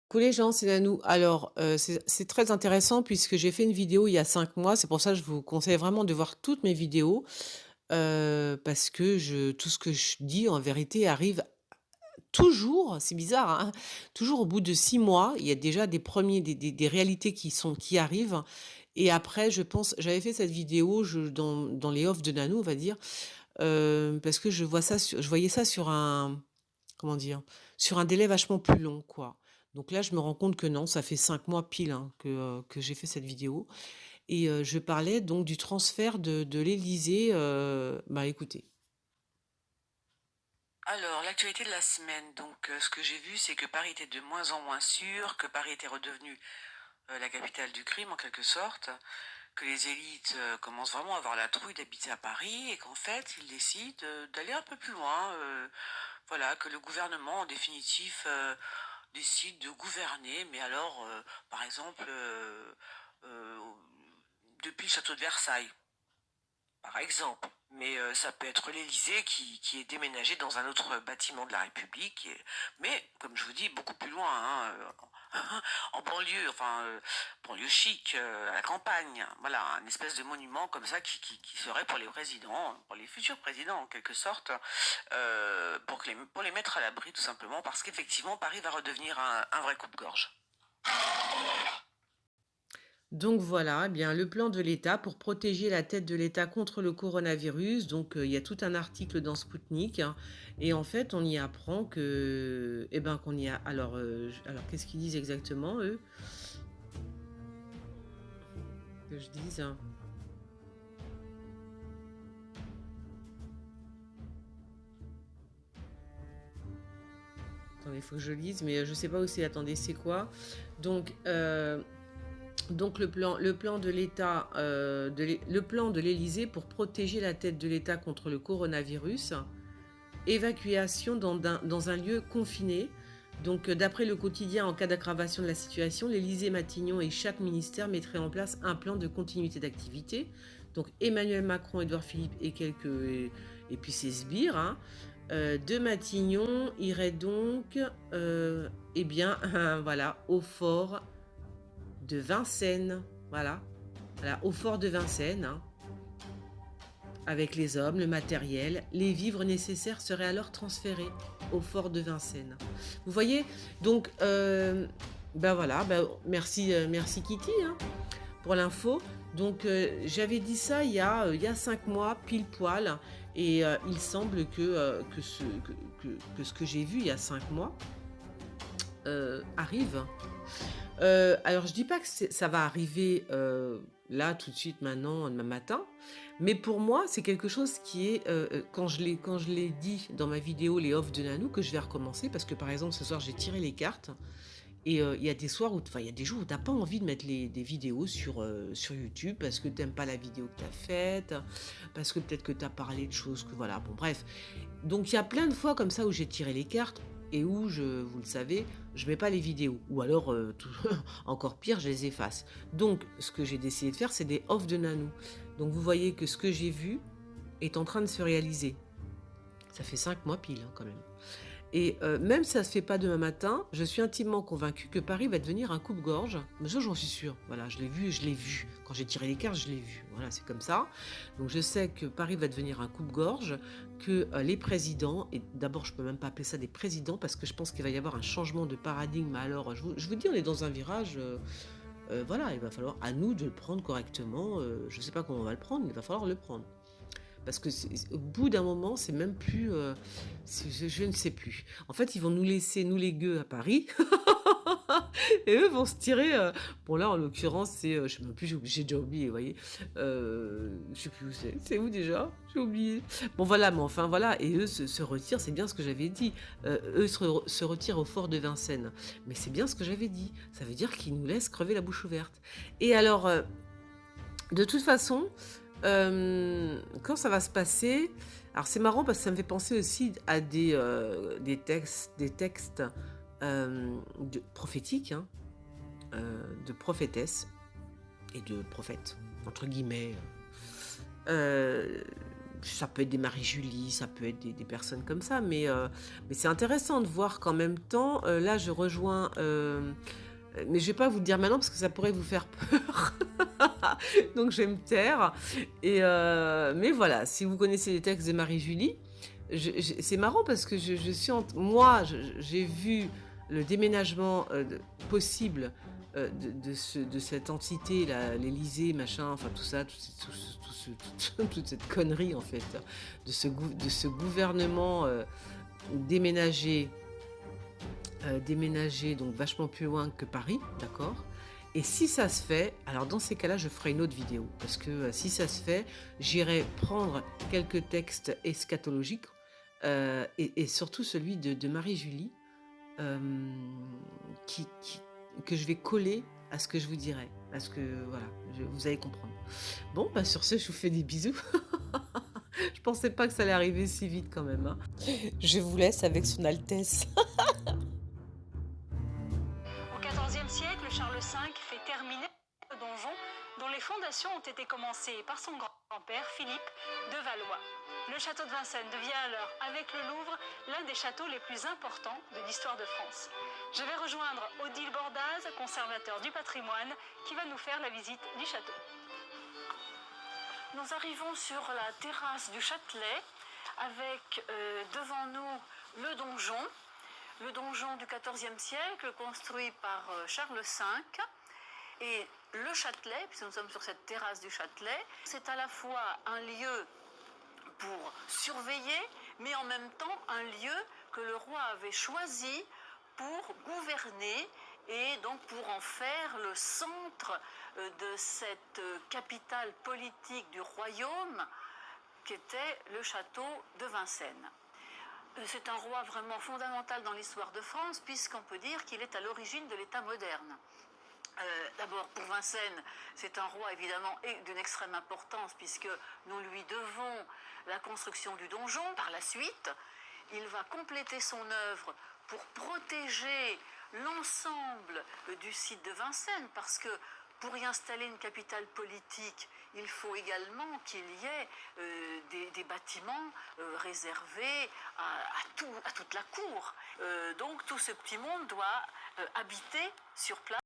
Coucou les gens, c'est Nanou. Alors, c'est très intéressant puisque j'ai fait une vidéo il y a 5 mois. C'est pour ça que je vous conseille vraiment de voir toutes mes vidéos, parce que je tout ce que je dis en vérité arrive toujours, c'est bizarre, hein, toujours au bout de 6 mois, il y a déjà des premiers des réalités qui arrivent et après je pense j'avais fait cette vidéo dans les off de Nanou, on va dire, parce que je voyais ça sur un comment dire? Sur un délai vachement plus long, quoi. Donc là, je me rends compte que non, ça fait 5 mois pile, hein, que j'ai fait cette vidéo et je parlais donc du transfert de l'Élysée, bah, écoutez. Alors, l'actualité de la semaine, donc ce que j'ai vu, c'est que Paris était de moins en moins sûr, que Paris était redevenu la capitale du crime en quelque sorte, que les élites commencent vraiment à avoir la trouille d'habiter à Paris et qu'en fait, ils décident d'aller un peu plus loin. Voilà, que le gouvernement, en définitif, décide de gouverner, mais alors, par exemple, euh, depuis le château de Versailles par exemple. Mais ça peut être l'Élysée qui est déménagé dans un autre bâtiment de la République. Mais, comme je vous dis, beaucoup plus loin, hein, en banlieue, enfin, banlieue chic, à la campagne. Voilà, un espèce de monument comme ça qui serait pour les présidents, pour les futurs présidents en quelque sorte, pour les mettre à l'abri tout simplement, parce qu'effectivement, Paris va redevenir un vrai coupe-gorge. Donc voilà, eh bien le plan de l'État pour protéger la tête de l'État contre le coronavirus. Donc il y a tout un article dans Sputnik, hein, et en fait on y apprend que eh ben qu'on y a alors qu'est-ce qu'ils disent exactement eux? Que je dise, hein. Attendez, il faut que je lise, mais je sais pas où c'est. Attendez, c'est quoi? Donc, donc le plan de l'État, le plan de l'Élysée pour protéger la tête de l'État contre le coronavirus, évacuation dans un lieu confiné. Donc, d'après le quotidien, en cas d'aggravation de la situation, l'Élysée, Matignon et chaque ministère mettraient en place un plan de continuité d'activité. Donc, Emmanuel Macron, Édouard Philippe et puis ses sbires, hein, de Matignon iraient donc, eh bien, voilà, au fort de Vincennes. Voilà, voilà, au fort de Vincennes, hein, avec les hommes, le matériel, les vivres nécessaires seraient alors transférés au fort de Vincennes. Vous voyez, donc, ben voilà, ben, merci Kitty, hein, pour l'info. Donc, j'avais dit ça il y a 5 mois, pile poil, et il semble que ce que j'ai vu il y a 5 mois arrive. Alors je dis pas que ça va arriver là tout de suite maintenant demain matin, mais pour moi c'est quelque chose qui est quand je l'ai dit dans ma vidéo les off de Nanou que je vais recommencer parce que par exemple ce soir j'ai tiré les cartes et il y a des soirs où enfin il y a des jours où t'as pas envie de mettre des vidéos sur YouTube parce que t'aimes pas la vidéo que t'as faite, parce que peut-être que t'as parlé de choses que voilà bon bref. Donc il y a plein de fois comme ça où j'ai tiré les cartes et où vous le savez, je mets pas les vidéos. Ou alors, encore pire, je les efface. Donc, ce que j'ai décidé de faire, c'est des off de Nanou. Donc, vous voyez que ce que j'ai vu est en train de se réaliser. Ça fait 5 mois pile, hein, quand même. Et même si ça se fait pas demain matin, je suis intimement convaincue que Paris va devenir un coupe-gorge. Mais ça, j'en suis sûre. Voilà, je l'ai vu, je l'ai vu. Quand j'ai tiré les cartes, je l'ai vu. Voilà, c'est comme ça. Donc je sais que Paris va devenir un coupe-gorge, que les présidents, et d'abord je peux même pas appeler ça des présidents parce que je pense qu'il va y avoir un changement de paradigme. Alors je vous dis, on est dans un virage. Voilà, il va falloir à nous de le prendre correctement. Je sais pas comment on va le prendre, mais il va falloir le prendre. Parce que au bout d'un moment, c'est même plus. Je ne sais plus. En fait, ils vont nous laisser, nous les gueux, à Paris. Et eux vont se tirer. Bon, là, en l'occurrence, c'est. Je sais même plus, j'ai déjà oublié, vous voyez. Je sais plus où c'est. C'est où déjà? J'ai oublié. Bon, voilà, mais enfin, voilà. Et eux se retirent, c'est bien ce que j'avais dit. Eux se retirent au fort de Vincennes. Mais c'est bien ce que j'avais dit. Ça veut dire qu'ils nous laissent crever la bouche ouverte. Et alors. De toute façon, quand ça va se passer, alors c'est marrant parce que ça me fait penser aussi à des textes prophétiques, hein, de prophétesses et de prophètes, entre guillemets. Euh, ça peut être des Marie-Julie, ça peut être des personnes comme ça, mais c'est intéressant de voir qu'en même temps, là, je rejoins. Mais je vais pas vous le dire maintenant parce que ça pourrait vous faire peur. Donc je vais me taire. Mais voilà, si vous connaissez les textes de Marie-Julie, c'est marrant parce que je suis moi, j'ai vu le déménagement possible de cette entité, l'Élysée, machin, enfin tout ça, toute cette connerie en fait, de ce gouvernement déménagé, déménagé donc vachement plus loin que Paris, d'accord? Et si ça se fait, alors dans ces cas-là, je ferai une autre vidéo. Parce que si ça se fait, j'irai prendre quelques textes eschatologiques et surtout celui de Marie-Julie euh, que je vais coller à ce que je vous dirai. Parce que voilà, vous allez comprendre. Bon, bah sur ce, je vous fais des bisous. Je pensais pas que ça allait arriver si vite quand même, hein. Je vous laisse avec son Altesse. Au XIVe siècle, Charles V fait terminer le donjon dont les fondations ont été commencées par son grand-père Philippe de Valois. Le château de Vincennes devient alors, avec le Louvre, l'un des châteaux les plus importants de l'histoire de France. Je vais rejoindre Odile Bordaz, conservateur du patrimoine, qui va nous faire la visite du château. Nous arrivons sur la terrasse du Châtelet avec devant nous le donjon du XIVe siècle construit par Charles V. Et le Châtelet, puisque nous sommes sur cette terrasse du Châtelet, c'est à la fois un lieu pour surveiller, mais en même temps un lieu que le roi avait choisi pour gouverner et donc pour en faire le centre de cette capitale politique du royaume qu'était le château de Vincennes. C'est un roi vraiment fondamental dans l'histoire de France puisqu'on peut dire qu'il est à l'origine de l'État moderne. D'abord, pour Vincennes, c'est un roi évidemment d'une extrême importance puisque nous lui devons la construction du donjon. Par la suite, il va compléter son œuvre pour protéger l'ensemble du site de Vincennes parce que pour y installer une capitale politique, il faut également qu'il y ait des bâtiments réservés à toute la cour. Donc tout ce petit monde doit habiter sur place.